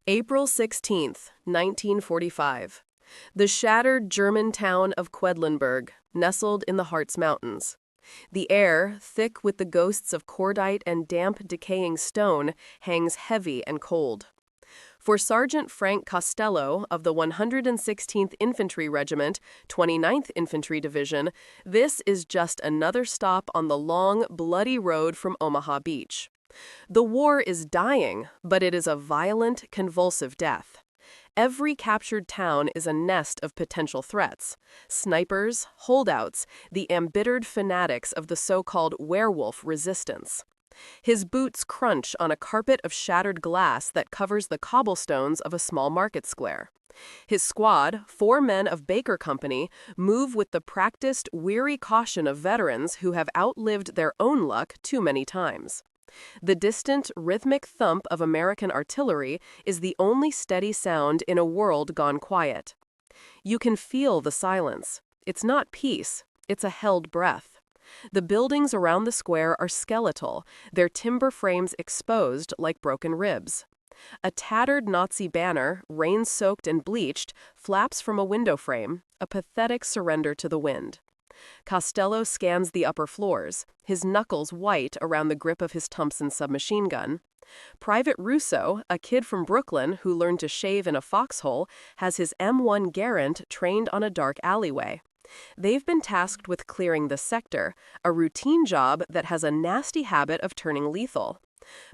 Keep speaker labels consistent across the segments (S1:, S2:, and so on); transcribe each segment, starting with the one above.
S1: April 16, 1945. The shattered German town of Quedlinburg, nestled in the Harz Mountains. The air, thick with the ghosts of cordite and damp, decaying stone, hangs heavy and cold. For Sergeant Frank Costello of the 116th Infantry Regiment, 29th Infantry Division, this is just another stop on the long, bloody road from Omaha Beach. The war is dying, but it is a violent, convulsive death. Every captured town is a nest of potential threats. Snipers, holdouts, the embittered fanatics of the so-called werewolf resistance. His boots crunch on a carpet of shattered glass that covers the cobblestones of a small market square. His squad, 4 men of Baker Company, move with the practiced, weary caution of veterans who have outlived their own luck too many times. The distant, rhythmic thump of American artillery is the only steady sound in a world gone quiet. You can feel the silence. It's not peace, it's a held breath. The buildings around the square are skeletal, their timber frames exposed like broken ribs. A tattered Nazi banner, rain-soaked and bleached, flaps from a window frame, a pathetic surrender to the wind. Costello scans the upper floors, his knuckles white around the grip of his Thompson submachine gun. Private Russo, a kid from Brooklyn who learned to shave in a foxhole, has his M1 Garand trained on a dark alleyway. They've been tasked with clearing the sector, a routine job that has a nasty habit of turning lethal.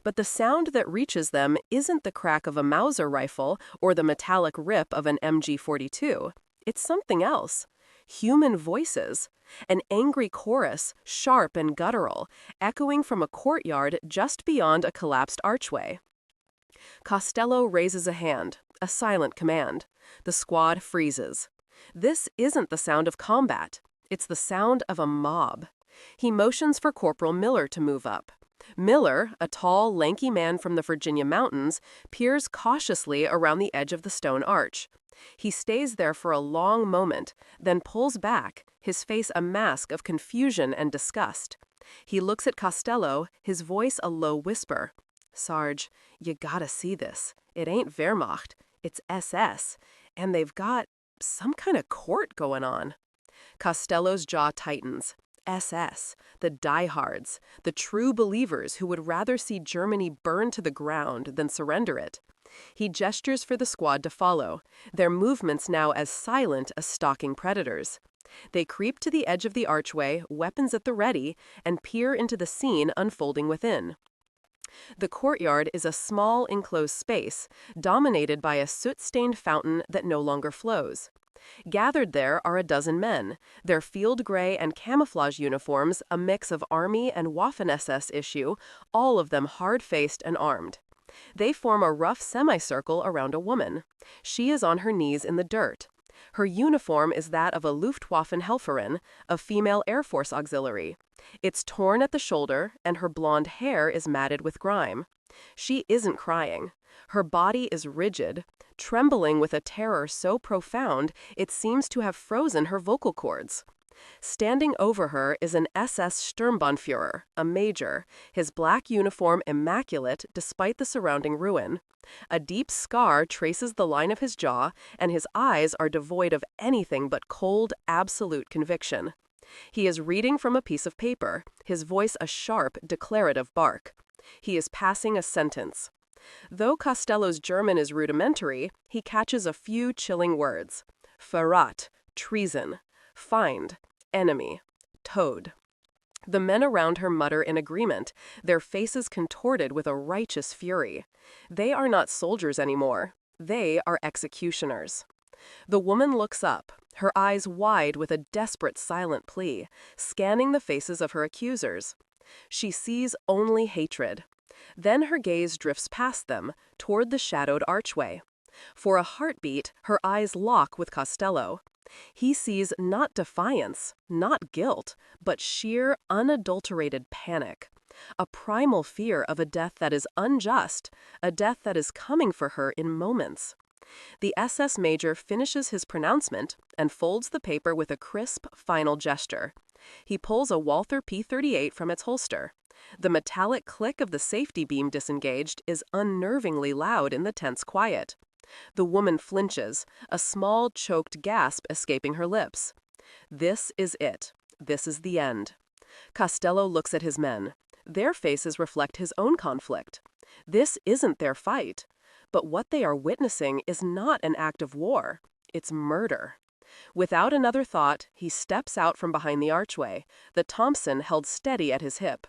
S1: But the sound that reaches them isn't the crack of a Mauser rifle or the metallic rip of an MG-42. It's something else. Human voices. An angry chorus, sharp and guttural, echoing from a courtyard just beyond a collapsed archway. Costello raises a hand, a silent command. The squad freezes. This isn't the sound of combat. It's the sound of a mob. He motions for Corporal Miller to move up. Miller, a tall, lanky man from the Virginia mountains, peers cautiously around the edge of the stone arch. He stays there for a long moment, then pulls back, his face a mask of confusion and disgust. He looks at Costello, his voice a low whisper. "Sarge, you gotta see this. It ain't Wehrmacht, it's SS, and they've got some kind of court going on." Costello's jaw tightens. SS, the diehards, the true believers who would rather see Germany burn to the ground than surrender it. He gestures for the squad to follow, their movements now as silent as stalking predators. They creep to the edge of the archway, weapons at the ready, and peer into the scene unfolding within. The courtyard is a small, enclosed space, dominated by a soot-stained fountain that no longer flows. Gathered there are a dozen men, their field gray and camouflage uniforms a mix of Army and Waffen-SS issue, all of them hard-faced and armed. They form a rough semicircle around a woman. She is on her knees in the dirt. Her uniform is that of a Luftwaffenhelferin, a female Air Force auxiliary. It's torn at the shoulder, and her blonde hair is matted with grime. She isn't crying. Her body is rigid, trembling with a terror so profound it seems to have frozen her vocal cords. Standing over her is an SS Sturmbannführer, a major, his black uniform immaculate despite the surrounding ruin. A deep scar traces the line of his jaw, and his eyes are devoid of anything but cold, absolute conviction. He is reading from a piece of paper, his voice a sharp, declarative bark. He is passing a sentence. Though Costello's German is rudimentary, he catches a few chilling words. Verrat, treason. Feind, enemy. Tod. The men around her mutter in agreement, their faces contorted with a righteous fury. They are not soldiers anymore. They are executioners. The woman looks up, her eyes wide with a desperate silent plea, scanning the faces of her accusers. She sees only hatred. Then her gaze drifts past them, toward the shadowed archway. For a heartbeat, her eyes lock with Costello. He sees not defiance, not guilt, but sheer, unadulterated panic. A primal fear of a death that is unjust, a death that is coming for her in moments. The SS major finishes his pronouncement and folds the paper with a crisp, final gesture. He pulls a Walther P-38 from its holster. The metallic click of the safety beam disengaged is unnervingly loud in the tense quiet. The woman flinches, a small, choked gasp escaping her lips. This is it. This is the end. Costello looks at his men. Their faces reflect his own conflict. This isn't their fight. But what they are witnessing is not an act of war. It's murder. Without another thought, he steps out from behind the archway, the Thompson held steady at his hip.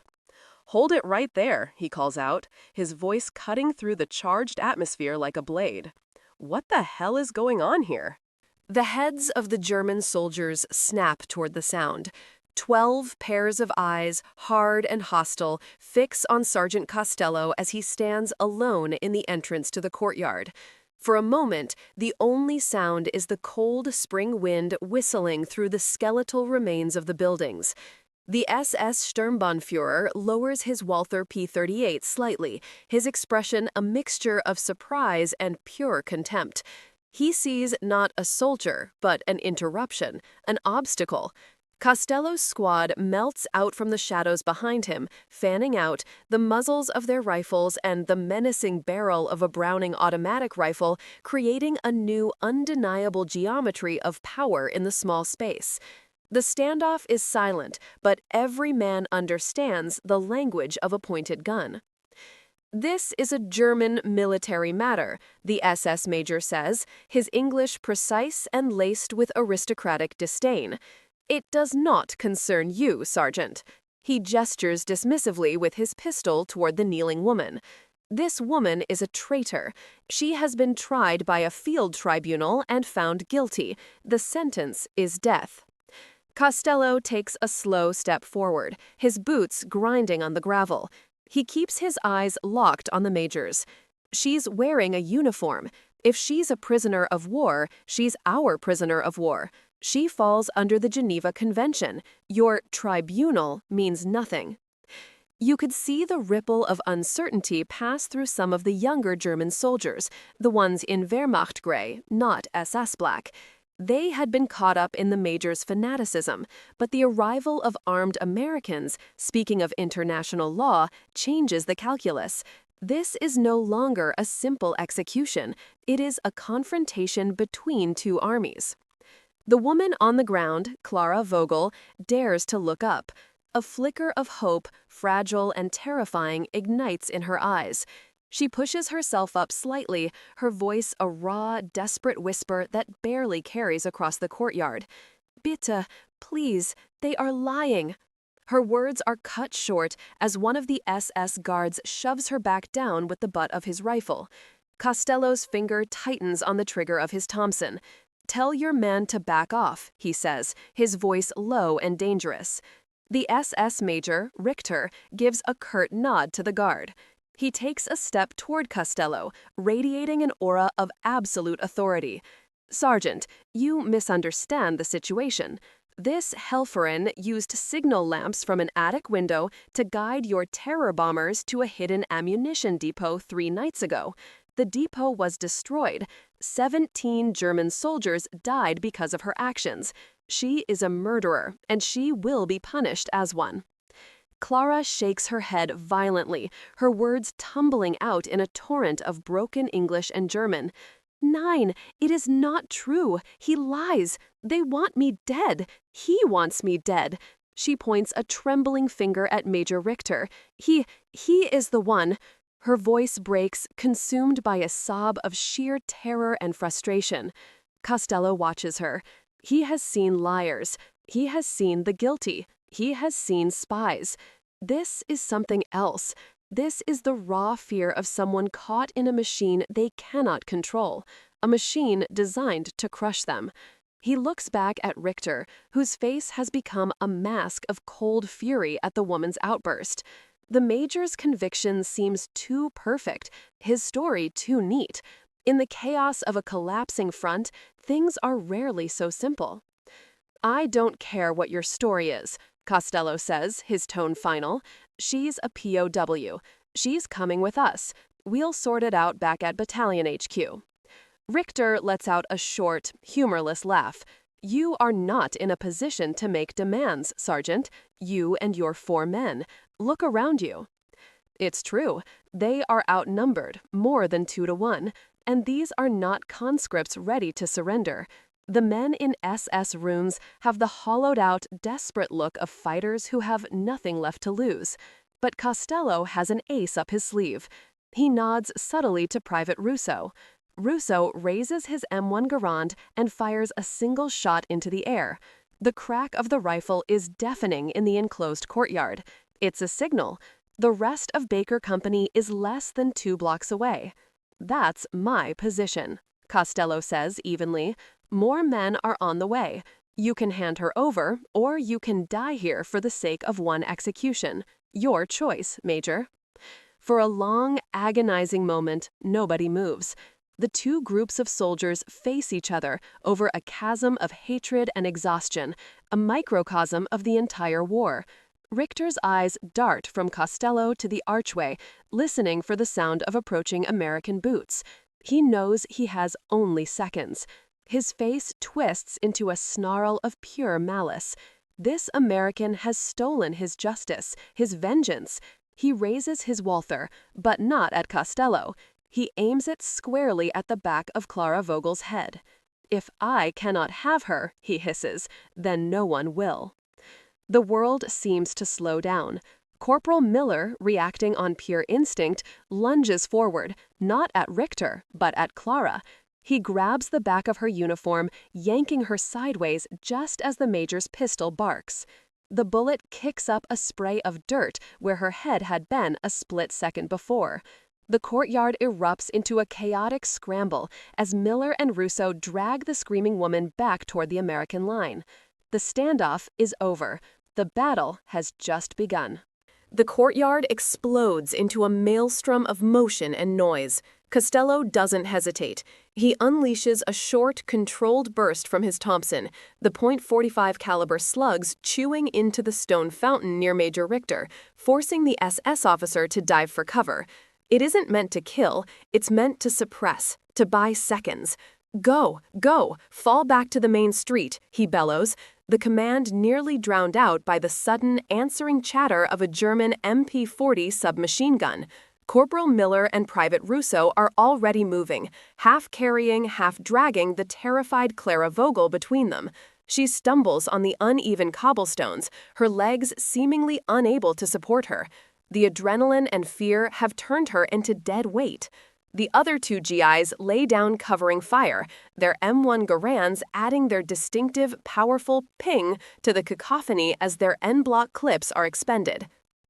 S1: "Hold it right there," he calls out, his voice cutting through the charged atmosphere like a blade. What the hell is going on here? The heads of the German soldiers snap toward the sound. 12 pairs of eyes, hard and hostile, fix on Sergeant Costello as he stands alone in the entrance to the courtyard. For a moment, the only sound is the cold spring wind whistling through the skeletal remains of the buildings. The SS Sturmbannführer lowers his Walther P-38 slightly, his expression a mixture of surprise and pure contempt. He sees not a soldier, but an interruption, an obstacle. Costello's squad melts out from the shadows behind him, fanning out, the muzzles of their rifles and the menacing barrel of a Browning automatic rifle creating a new, undeniable geometry of power in the small space. The standoff is silent, but every man understands the language of a pointed gun. This is a German military matter, the SS major says, his English precise and laced with aristocratic disdain. It does not concern you, Sergeant. He gestures dismissively with his pistol toward the kneeling woman. This woman is a traitor. She has been tried by a field tribunal and found guilty. The sentence is death. Costello takes a slow step forward, his boots grinding on the gravel. He keeps his eyes locked on the major's. She's wearing a uniform. If she's a prisoner of war, she's our prisoner of war. She falls under the Geneva Convention. Your tribunal means nothing. You could see the ripple of uncertainty pass through some of the younger German soldiers, the ones in Wehrmacht gray, not SS black. They had been caught up in the major's fanaticism, but the arrival of armed Americans, speaking of international law, changes the calculus. This is no longer a simple execution. It is a confrontation between two armies. The woman on the ground, Clara Vogel, dares to look up. A flicker of hope, fragile and terrifying, ignites in her eyes. She pushes herself up slightly, her voice a raw, desperate whisper that barely carries across the courtyard. "Bitte, please, they are lying." Her words are cut short as one of the SS guards shoves her back down with the butt of his rifle. Costello's finger tightens on the trigger of his Thompson. "Tell your men to back off," he says, his voice low and dangerous. The SS major, Richter, gives a curt nod to the guard. He takes a step toward Costello, radiating an aura of absolute authority. "Sergeant, you misunderstand the situation. This Helferin used signal lamps from an attic window to guide your terror bombers to a hidden ammunition depot 3 nights ago. The depot was destroyed. 17 German soldiers died because of her actions. She is a murderer, and she will be punished as one." Clara shakes her head violently, her words tumbling out in a torrent of broken English and German. "Nein, it is not true. He lies. They want me dead. He wants me dead." She points a trembling finger at Major Richter. He is the one." Her voice breaks, consumed by a sob of sheer terror and frustration. Costello watches her. He has seen liars. He has seen the guilty. He has seen spies. This is something else. This is the raw fear of someone caught in a machine they cannot control, a machine designed to crush them. He looks back at Richter, whose face has become a mask of cold fury at the woman's outburst. The major's conviction seems too perfect, his story too neat. In the chaos of a collapsing front, things are rarely so simple. "I don't care what your story is," Costello says, his tone final. "She's a POW. She's coming with us. We'll sort it out back at Battalion HQ." Richter lets out a short, humorless laugh. "You are not in a position to make demands, Sergeant. You and your 4 men. Look around you." It's true. They are outnumbered, more than 2 to 1, and these are not conscripts ready to surrender. The men in SS rooms have the hollowed-out, desperate look of fighters who have nothing left to lose. But Costello has an ace up his sleeve. He nods subtly to Private Russo. Russo raises his M1 Garand and fires a single shot into the air. The crack of the rifle is deafening in the enclosed courtyard. It's a signal. The rest of Baker Company is less than 2 blocks away. "That's my position," Costello says evenly. "More men are on the way. You can hand her over, or you can die here for the sake of one execution. Your choice, Major." For a long, agonizing moment, nobody moves. The 2 groups of soldiers face each other over a chasm of hatred and exhaustion, a microcosm of the entire war. Richter's eyes dart from Costello to the archway, listening for the sound of approaching American boots. He knows he has only seconds. His face twists into a snarl of pure malice. This American has stolen his justice, his vengeance. He raises his Walther, but not at Costello. He aims it squarely at the back of Clara Vogel's head. "If I cannot have her," he hisses, "then no one will." The world seems to slow down. Corporal Miller, reacting on pure instinct, lunges forward, not at Richter, but at Clara. He grabs the back of her uniform, yanking her sideways just as the major's pistol barks. The bullet kicks up a spray of dirt where her head had been a split second before. The courtyard erupts into a chaotic scramble as Miller and Russo drag the screaming woman back toward the American line. The standoff is over. The battle has just begun. The courtyard explodes into a maelstrom of motion and noise. Costello doesn't hesitate. He unleashes a short, controlled burst from his Thompson, the .45 caliber slugs chewing into the stone fountain near Major Richter, forcing the SS officer to dive for cover. It isn't meant to kill, it's meant to suppress, to buy seconds. "Go, go, fall back to the main street," he bellows, the command nearly drowned out by the sudden answering chatter of a German MP-40 submachine gun. Corporal Miller and Private Russo are already moving, half carrying, half dragging the terrified Clara Vogel between them. She stumbles on the uneven cobblestones, her legs seemingly unable to support her. The adrenaline and fear have turned her into dead weight. The other 2 GIs lay down covering fire, their M1 Garands adding their distinctive, powerful ping to the cacophony as their en-bloc clips are expended.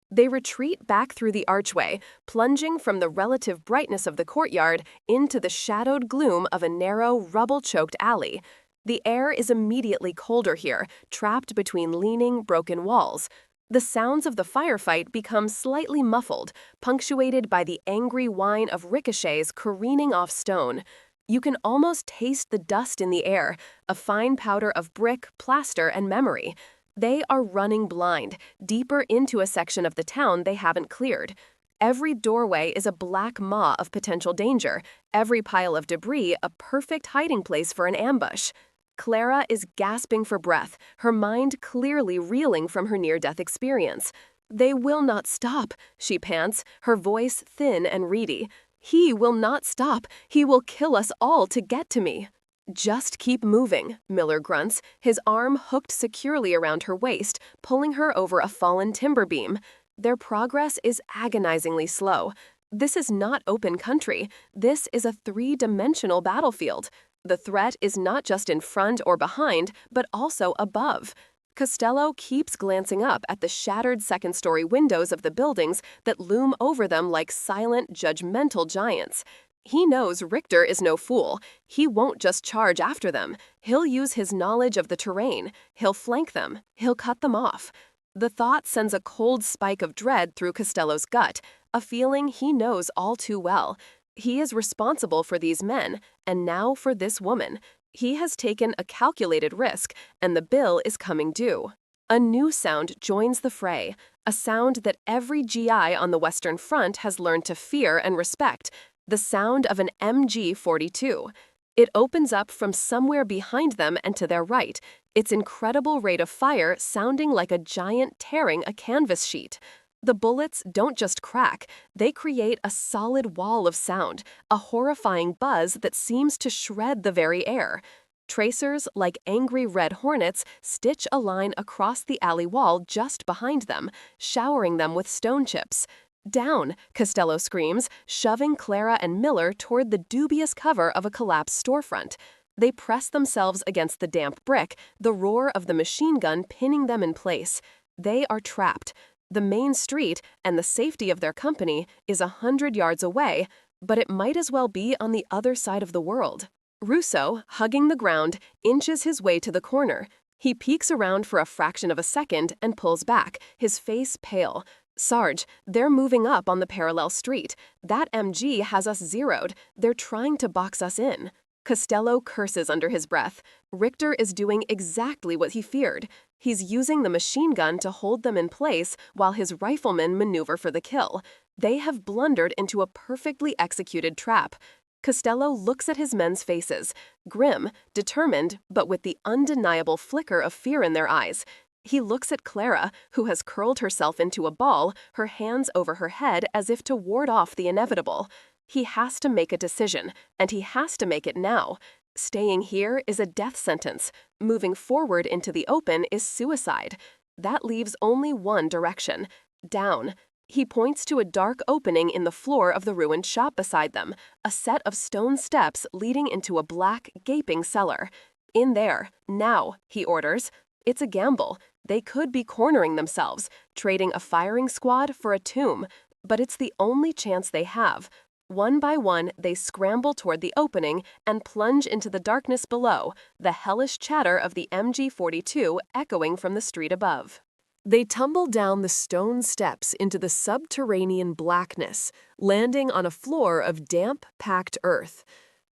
S1: They retreat back through the archway, plunging from the relative brightness of the courtyard into the shadowed gloom of a narrow, rubble-choked alley. The air is immediately colder here, trapped between leaning, broken walls. The sounds of the firefight become slightly muffled, punctuated by the angry whine of ricochets careening off stone. You can almost taste the dust in the air, a fine powder of brick, plaster, and memory. They are running blind, deeper into a section of the town they haven't cleared. Every doorway is a black maw of potential danger, every pile of debris a perfect hiding place for an ambush. Clara is gasping for breath, her mind clearly reeling from her near-death experience. "They will not stop," she pants, her voice thin and reedy. "He will not stop. He will kill us all to get to me." "Just keep moving," Miller grunts, his arm hooked securely around her waist, pulling her over a fallen timber beam. Their progress is agonizingly slow. This is not open country. This is a 3-dimensional battlefield. The threat is not just in front or behind, but also above. Costello keeps glancing up at the shattered second-story windows of the buildings that loom over them like silent, judgmental giants. He knows Richter is no fool. He won't just charge after them. He'll use his knowledge of the terrain. He'll flank them. He'll cut them off. The thought sends a cold spike of dread through Costello's gut, a feeling he knows all too well. He is responsible for these men, and now for this woman. He has taken a calculated risk, and the bill is coming due. A new sound joins the fray, a sound that every GI on the Western Front has learned to fear and respect, the sound of an MG-42. It opens up from somewhere behind them and to their right, its incredible rate of fire sounding like a giant tearing a canvas sheet. The bullets don't just crack, they create a solid wall of sound, a horrifying buzz that seems to shred the very air. Tracers, like angry red hornets, stitch a line across the alley wall just behind them, showering them with stone chips. Down, Costello screams, shoving Clara and Miller toward the dubious cover of a collapsed storefront. They press themselves against the damp brick, the roar of the machine gun pinning them in place. They are trapped. The main street, and the safety of their company, is 100 yards away, but it might as well be on the other side of the world. Russo, hugging the ground, inches his way to the corner. He peeks around for a fraction of a second and pulls back, his face pale. Sarge, they're moving up on the parallel street. That MG has us zeroed. They're trying to box us in. Costello curses under his breath. Richter is doing exactly what he feared. He's using the machine gun to hold them in place while his riflemen maneuver for the kill. They have blundered into a perfectly executed trap. Costello looks at his men's faces, grim, determined, but with the undeniable flicker of fear in their eyes. He looks at Clara, who has curled herself into a ball, her hands over her head as if to ward off the inevitable. He has to make a decision, and he has to make it now. Staying here is a death sentence. Moving forward into the open is suicide. That leaves only one direction: down. He points to a dark opening in the floor of the ruined shop beside them, a set of stone steps leading into a black, gaping cellar. In there, now, he orders. It's a gamble. They could be cornering themselves, trading a firing squad for a tomb, but it's the only chance they have. One by one, they scramble toward the opening and plunge into the darkness below, the hellish chatter of the MG-42 echoing from the street above. They tumble down the stone steps into the subterranean blackness, landing on a floor of damp, packed earth.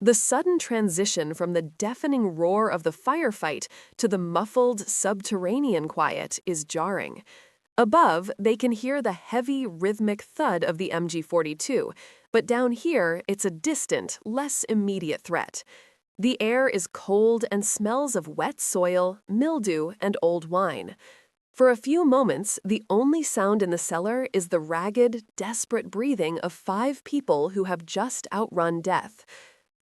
S1: The sudden transition from the deafening roar of the firefight to the muffled, subterranean quiet is jarring. Above, they can hear the heavy, rhythmic thud of the MG-42, but down here, it's a distant, less immediate threat. The air is cold and smells of wet soil, mildew, and old wine. For a few moments, the only sound in the cellar is the ragged, desperate breathing of 5 people who have just outrun death.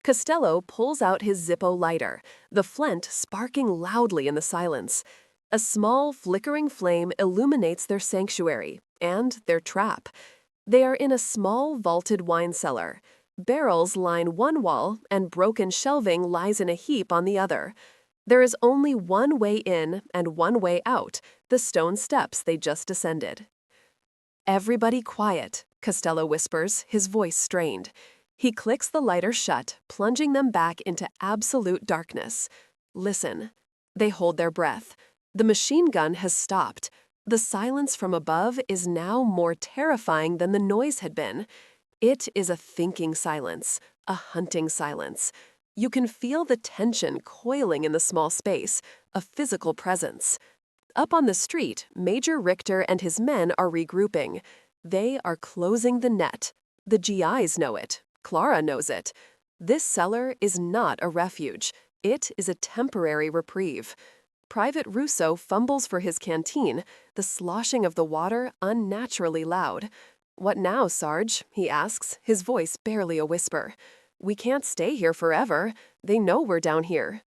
S1: Costello pulls out his Zippo lighter, the flint sparking loudly in the silence. A small, flickering flame illuminates their sanctuary and their trap. They are in a small, vaulted wine cellar. Barrels line one wall, and broken shelving lies in a heap on the other. There is only one way in and one way out, the stone steps they just descended. "Everybody quiet," Costello whispers, his voice strained. He clicks the lighter shut, plunging them back into absolute darkness. Listen. They hold their breath. The machine gun has stopped. The silence from above is now more terrifying than the noise had been. It is a thinking silence, a hunting silence. You can feel the tension coiling in the small space, a physical presence. Up on the street, Major Richter and his men are regrouping. They are closing the net. The GIs know it. Clara knows it. This cellar is not a refuge. It is a temporary reprieve. Private Russo fumbles for his canteen, the sloshing of the water unnaturally loud. "What now, Sarge?" he asks, his voice barely a whisper. "We can't stay here forever. They know we're down here."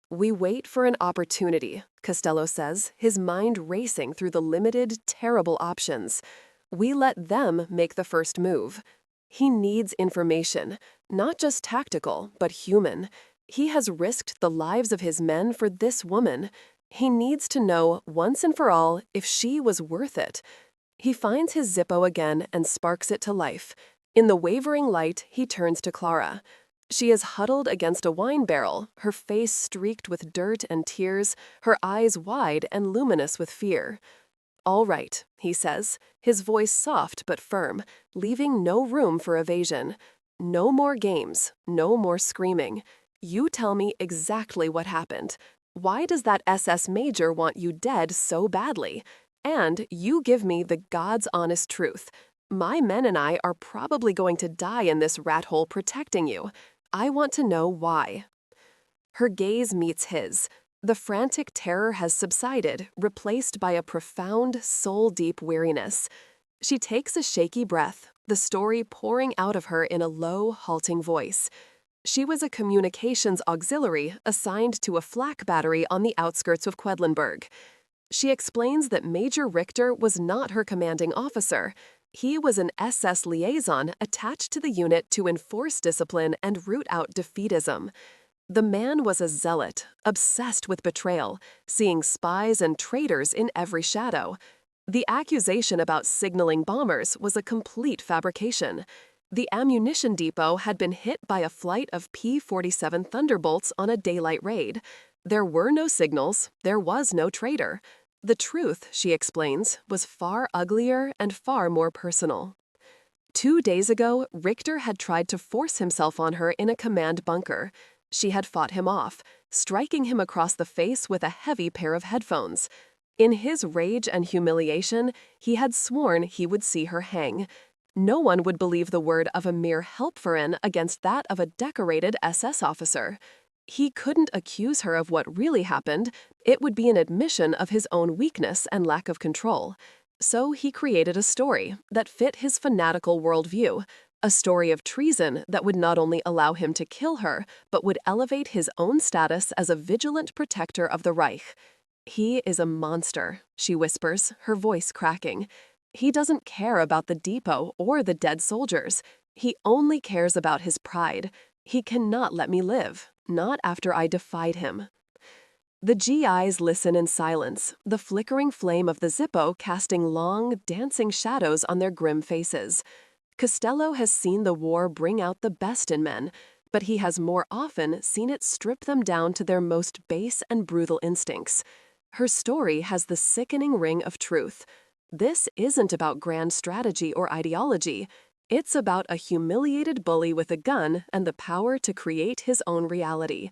S1: "We wait for an opportunity," Costello says, his mind racing through the limited, terrible options. "We let them make the first move." He needs information, not just tactical, but human. He has risked the lives of his men for this woman. He needs to know, once and for all, if she was worth it. He finds his Zippo again and sparks it to life. In the wavering light, he turns to Clara. She is huddled against a wine barrel, her face streaked with dirt and tears, her eyes wide and luminous with fear. "All right," he says, his voice soft but firm, leaving no room for evasion. "No more games, no more screaming. You tell me exactly what happened. Why does that SS major want you dead so badly? And you give me the God's honest truth. My men and I are probably going to die in this rat hole protecting you. I want to know why." Her gaze meets his. The frantic terror has subsided, replaced by a profound, soul-deep weariness. She takes a shaky breath, the story pouring out of her in a low, halting voice. She was a communications auxiliary assigned to a flak battery on the outskirts of Quedlinburg. She explains that Major Richter was not her commanding officer. He was an SS liaison attached to the unit to enforce discipline and root out defeatism. The man was a zealot, obsessed with betrayal, seeing spies and traitors in every shadow. The accusation about signaling bombers was a complete fabrication. The ammunition depot had been hit by a flight of P-47 Thunderbolts on a daylight raid. There were no signals, there was no traitor. The truth, she explains, was far uglier and far more personal. 2 days ago, Richter had tried to force himself on her in a command bunker. She had fought him off, striking him across the face with a heavy pair of headphones. In his rage and humiliation, he had sworn he would see her hang. No one would believe the word of a mere Helpferin against that of a decorated SS officer. He couldn't accuse her of what really happened. It would be an admission of his own weakness and lack of control. So he created a story that fit his fanatical worldview, a story of treason that would not only allow him to kill her, but would elevate his own status as a vigilant protector of the Reich. "He is a monster," she whispers, her voice cracking. "He doesn't care about the depot or the dead soldiers. He only cares about his pride. He cannot let me live, not after I defied him." The GIs listen in silence, the flickering flame of the Zippo casting long, dancing shadows on their grim faces. Costello has seen the war bring out the best in men, but he has more often seen it strip them down to their most base and brutal instincts. Her story has the sickening ring of truth. This isn't about grand strategy or ideology. It's about a humiliated bully with a gun and the power to create his own reality.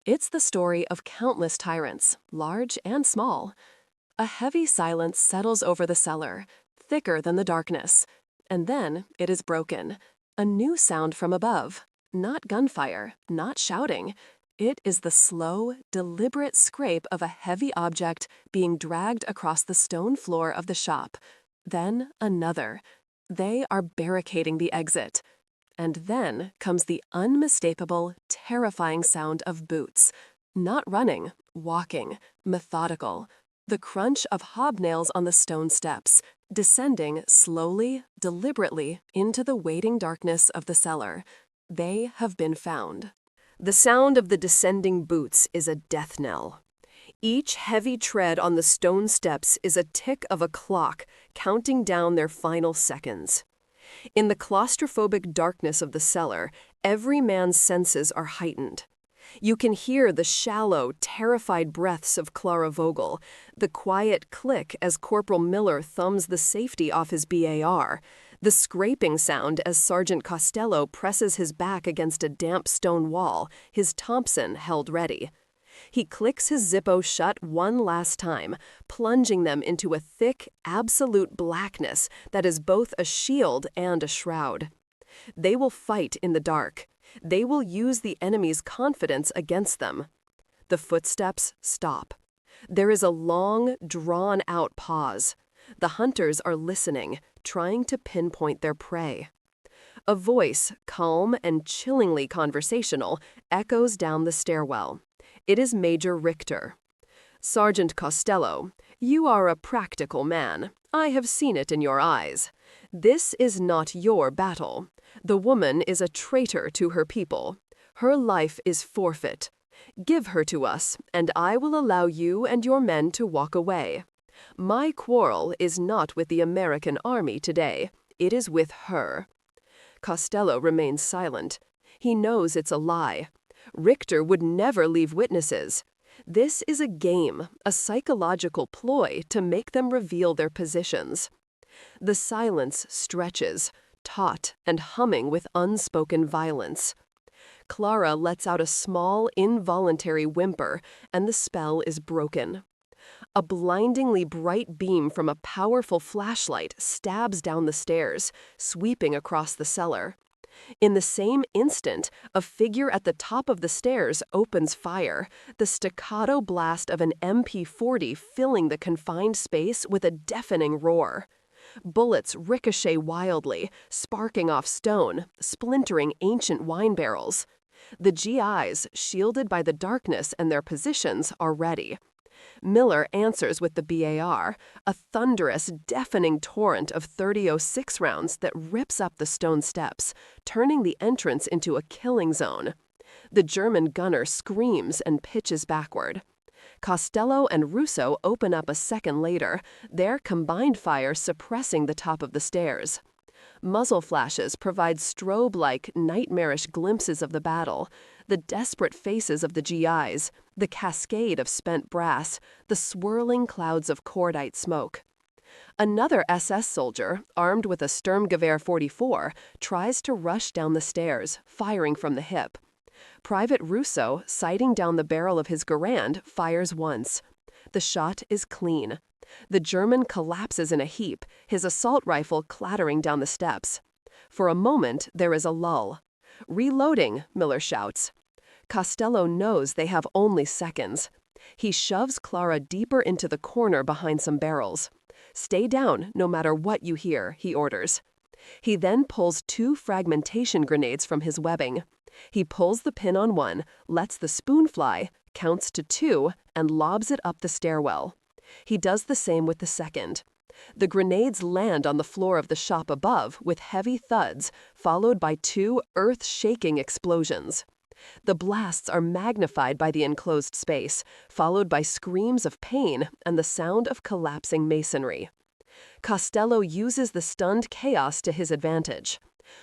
S1: It's the story of countless tyrants, large and small. A heavy silence settles over the cellar, thicker than the darkness. And then it is broken. A new sound from above. Not gunfire, not shouting. It is the slow, deliberate scrape of a heavy object being dragged across the stone floor of the shop. Then another. They are barricading the exit. And then comes the unmistakable, terrifying sound of boots. Not running, walking, methodical. The crunch of hobnails on the stone steps, descending slowly, deliberately into the waiting darkness of the cellar. They have been found. The sound of the descending boots is a death knell. Each heavy tread on the stone steps is a tick of a clock counting down their final seconds. In the claustrophobic darkness of the cellar, every man's senses are heightened. You can hear the shallow, terrified breaths of Clara Vogel, the quiet click as Corporal Miller thumbs the safety off his BAR, the scraping sound as Sergeant Costello presses his back against a damp stone wall, his Thompson held ready. He clicks his Zippo shut one last time, plunging them into a thick, absolute blackness that is both a shield and a shroud. They will fight in the dark. They will use the enemy's confidence against them. The footsteps stop. There is a long, drawn-out pause. The hunters are listening, trying to pinpoint their prey. A voice, calm and chillingly conversational, echoes down the stairwell. It is Major Richter. "Sergeant Costello, you are a practical man. I have seen it in your eyes. This is not your battle. The woman is a traitor to her people. Her life is forfeit. Give her to us, and I will allow you and your men to walk away. My quarrel is not with the American army today. It is with her." Costello remains silent. He knows it's a lie. Richter would never leave witnesses. This is a game, a psychological ploy to make them reveal their positions. The silence stretches, taut and humming with unspoken violence. Clara lets out a small, involuntary whimper, and the spell is broken. A blindingly bright beam from a powerful flashlight stabs down the stairs, sweeping across the cellar. In the same instant, a figure at the top of the stairs opens fire, the staccato blast of an MP40 filling the confined space with a deafening roar. Bullets ricochet wildly, sparking off stone, splintering ancient wine barrels. The GIs, shielded by the darkness and their positions, are ready. Miller answers with the BAR, a thunderous, deafening torrent of .30-06 rounds that rips up the stone steps, turning the entrance into a killing zone. The German gunner screams and pitches backward. Costello and Russo open up a second later, their combined fire suppressing the top of the stairs. Muzzle flashes provide strobe-like, nightmarish glimpses of the battle, the desperate faces of the GIs, the cascade of spent brass, the swirling clouds of cordite smoke. Another SS soldier, armed with a Sturmgewehr 44, tries to rush down the stairs, firing from the hip. Private Russo, sighting down the barrel of his Garand, fires once. The shot is clean. The German collapses in a heap, his assault rifle clattering down the steps. For a moment, there is a lull. "Reloading," Miller shouts. Costello knows they have only seconds. He shoves Clara deeper into the corner behind some barrels. "Stay down, no matter what you hear," he orders. He then pulls 2 fragmentation grenades from his webbing. He pulls the pin on one, lets the spoon fly, counts to 2, and lobs it up the stairwell. He does the same with the second. The grenades land on the floor of the shop above with heavy thuds, followed by 2 earth-shaking explosions. The blasts are magnified by the enclosed space, followed by screams of pain and the sound of collapsing masonry. Costello uses the stunned chaos to his advantage.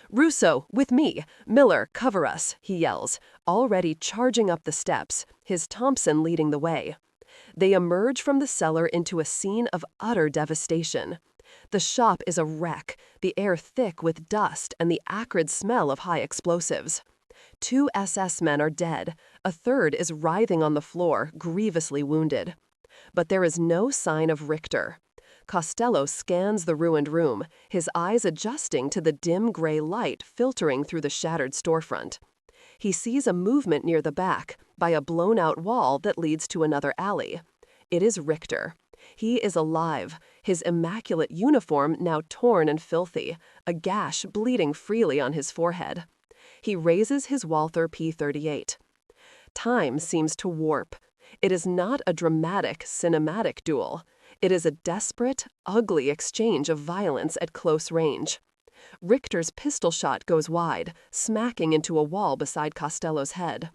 S1: "Russo, with me! Miller, cover us!" he yells, already charging up the steps, his Thompson leading the way. They emerge from the cellar into a scene of utter devastation. The shop is a wreck, the air thick with dust and the acrid smell of high explosives. 2 SS men are dead, a third is writhing on the floor, grievously wounded. But there is no sign of Richter. Costello scans the ruined room, his eyes adjusting to the dim gray light filtering through the shattered storefront. He sees a movement near the back, by a blown-out wall that leads to another alley. It is Richter. He is alive, his immaculate uniform now torn and filthy, a gash bleeding freely on his forehead. He raises his Walther P38. Time seems to warp. It is not a dramatic, cinematic duel. It is a desperate, ugly exchange of violence at close range. Richter's pistol shot goes wide, smacking into a wall beside Costello's head.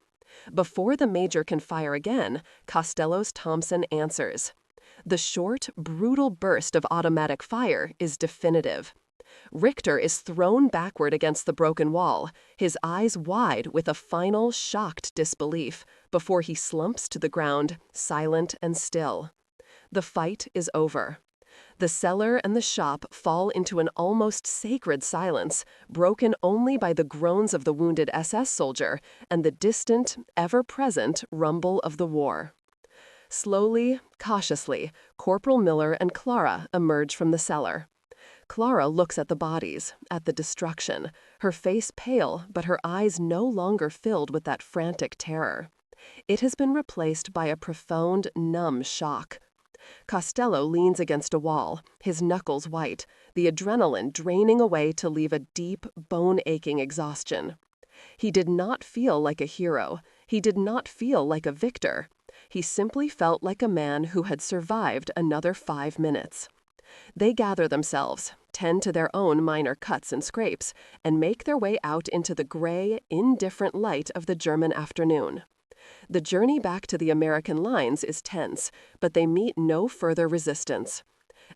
S1: Before the major can fire again, Costello's Thompson answers. The short, brutal burst of automatic fire is definitive. Richter is thrown backward against the broken wall, his eyes wide with a final, shocked disbelief, before he slumps to the ground, silent and still. The fight is over. The cellar and the shop fall into an almost sacred silence, broken only by the groans of the wounded SS soldier and the distant, ever-present rumble of the war. Slowly, cautiously, Corporal Miller and Clara emerge from the cellar. Clara looks at the bodies, at the destruction, her face pale, but her eyes no longer filled with that frantic terror. It has been replaced by a profound, numb shock. Costello leans against a wall, his knuckles white, the adrenaline draining away to leave a deep, bone-aching exhaustion. He did not feel like a hero. He did not feel like a victor. He simply felt like a man who had survived another 5 minutes. They gather themselves, tend to their own minor cuts and scrapes, and make their way out into the gray, indifferent light of the German afternoon. The journey back to the American lines is tense, but they meet no further resistance.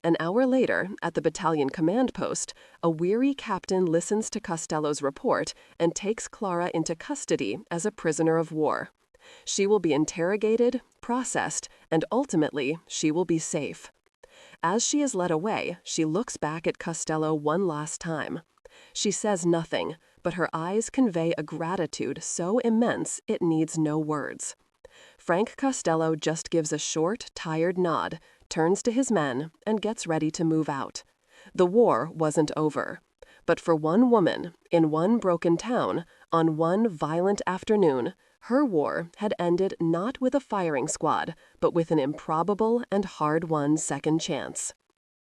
S1: An hour later, at the battalion command post, a weary captain listens to Costello's report and takes Clara into custody as a prisoner of war. She will be interrogated, processed, and ultimately, she will be safe. As she is led away, she looks back at Costello one last time. She says nothing, but her eyes convey a gratitude so immense it needs no words. Frank Costello just gives a short, tired nod, turns to his men, and gets ready to move out. The war wasn't over. But for one woman, in one broken town, on one violent afternoon, her war had ended not with a firing squad, but with an improbable and hard-won second chance.